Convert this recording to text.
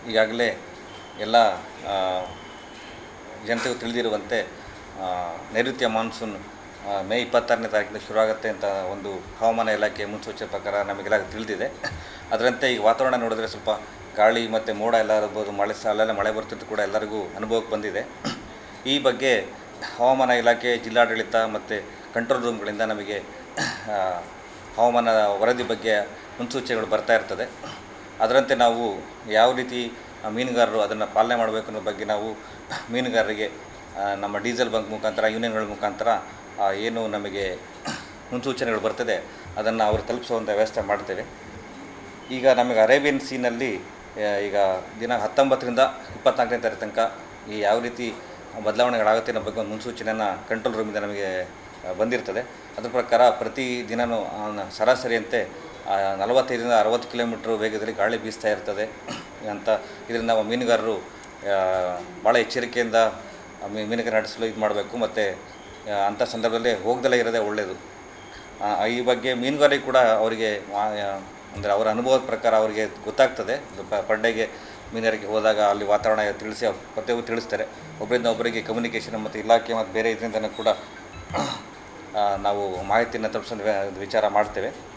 ಈಗಾಗಲೇ ಎಲ್ಲ ಜನತೆಗೂ ತಿಳಿದಿರುವಂತೆ ನೈಋತ್ಯ ಮಾನ್ಸೂನ್ ಮೇ 26ನೇ ತಾರೀಕಿನ ಶುರುವಾಗುತ್ತೆ ಅಂತ ಒಂದು ಹವಾಮಾನ ಇಲಾಖೆ ಮುನ್ಸೂಚನೆ ಪ್ರಕಾರ ನಮಗೆಲ್ಲ ತಿಳಿದಿದೆ. ಅದರಂತೆ ಈಗ ವಾತಾವರಣ ನೋಡಿದ್ರೆ ಸ್ವಲ್ಪ ಗಾಳಿ ಮತ್ತು ಮೋಡ ಎಲ್ಲ ಇರ್ಬೋದು, ಅಲ್ಲೆಲ್ಲ ಮಳೆ ಬರ್ತಿದ್ದು ಕೂಡ ಎಲ್ಲರಿಗೂ ಅನುಭವಕ್ಕೆ ಬಂದಿದೆ. ಈ ಬಗ್ಗೆ ಹವಾಮಾನ ಇಲಾಖೆ, ಜಿಲ್ಲಾಡಳಿತ ಮತ್ತು ಕಂಟ್ರೋಲ್ ರೂಮ್ಗಳಿಂದ ನಮಗೆ ಹವಾಮಾನ ವರದಿ ಬಗ್ಗೆ ಮುನ್ಸೂಚನೆಗಳು ಬರ್ತಾ ಇರ್ತದೆ. ಅದರಂತೆ ನಾವು ಯಾವ ರೀತಿ ಮೀನುಗಾರರು ಅದನ್ನು ಪಾಲನೆ ಮಾಡಬೇಕು ಅನ್ನೋ ಬಗ್ಗೆ ನಾವು ಮೀನುಗಾರರಿಗೆ ನಮ್ಮ ಡೀಸೆಲ್ ಬಂಕ್ ಮುಖಾಂತರ, ಯೂನಿಯನ್ಗಳ ಮುಖಾಂತರ ಏನು ನಮಗೆ ಮುನ್ಸೂಚನೆಗಳು ಬರ್ತದೆ ಅದನ್ನು ಅವರು ತಲುಪಿಸುವಂಥ ವ್ಯವಸ್ಥೆ ಮಾಡ್ತೇವೆ. ಈಗ ನಮಗೆ ಅರೇಬಿಯನ್ ಸೀನಲ್ಲಿ ಈಗ ದಿನ 19ರಿಂದ 24ನೇ ತಾರೀಕು ತನಕ ಈ ಯಾವ ರೀತಿ ಬದಲಾವಣೆಗಳಾಗುತ್ತೆ ಅನ್ನೋ ಬಗ್ಗೆ ಒಂದು ಮುನ್ಸೂಚನೆಯನ್ನು ಕಂಟ್ರೋಲ್ ರೂಮಿಂದ ನಮಗೆ ಬಂದಿರ್ತದೆ. ಅದ್ರ ಪ್ರಕಾರ ಪ್ರತಿ ದಿನವೂ ಸರಾಸರಿಯಂತೆ 45ರಿಂದ 60 ಕಿಲೋಮೀಟ್ರ್ ವೇಗದಲ್ಲಿ ಗಾಳಿ ಬೀಸ್ತಾ ಇರ್ತದೆ ಅಂತ. ಇದರಿಂದ ಮೀನುಗಾರರು ಭಾಳ ಎಚ್ಚರಿಕೆಯಿಂದ ಮೀನುಗಾರಿಕೆ ನಡೆಸಲು ಇದು ಮಾಡಬೇಕು. ಮತ್ತು ಅಂಥ ಸಂದರ್ಭದಲ್ಲಿ ಹೋಗ್ದಲೇ ಇರೋದೇ ಒಳ್ಳೆಯದು. ಈ ಬಗ್ಗೆ ಮೀನುಗಾರಿಕೆ ಕೂಡ ಅವರಿಗೆ ಅಂದರೆ ಅವರ ಅನುಭವದ ಪ್ರಕಾರ ಅವರಿಗೆ ಗೊತ್ತಾಗ್ತದೆ. ಪರ್ ಡೇಗೆ ಮೀನುಗಾರಿಕೆ ಹೋದಾಗ ಅಲ್ಲಿ ವಾತಾವರಣ ಪ್ರತಿಯೊಬ್ಬರು ತಿಳಿಸ್ತಾರೆ. ಒಬ್ಬರಿಂದ ಒಬ್ಬರಿಗೆ ಕಮ್ಯುನಿಕೇಷನ್ ಮತ್ತು ಇಲಾಖೆ ಮತ್ತು ಬೇರೆ ಇದರಿಂದನೂ ಕೂಡ ನಾವು ಮಾಹಿತಿಯನ್ನು ತಲುಪಿಸೋ ವಿಚಾರ ಮಾಡ್ತೇವೆ.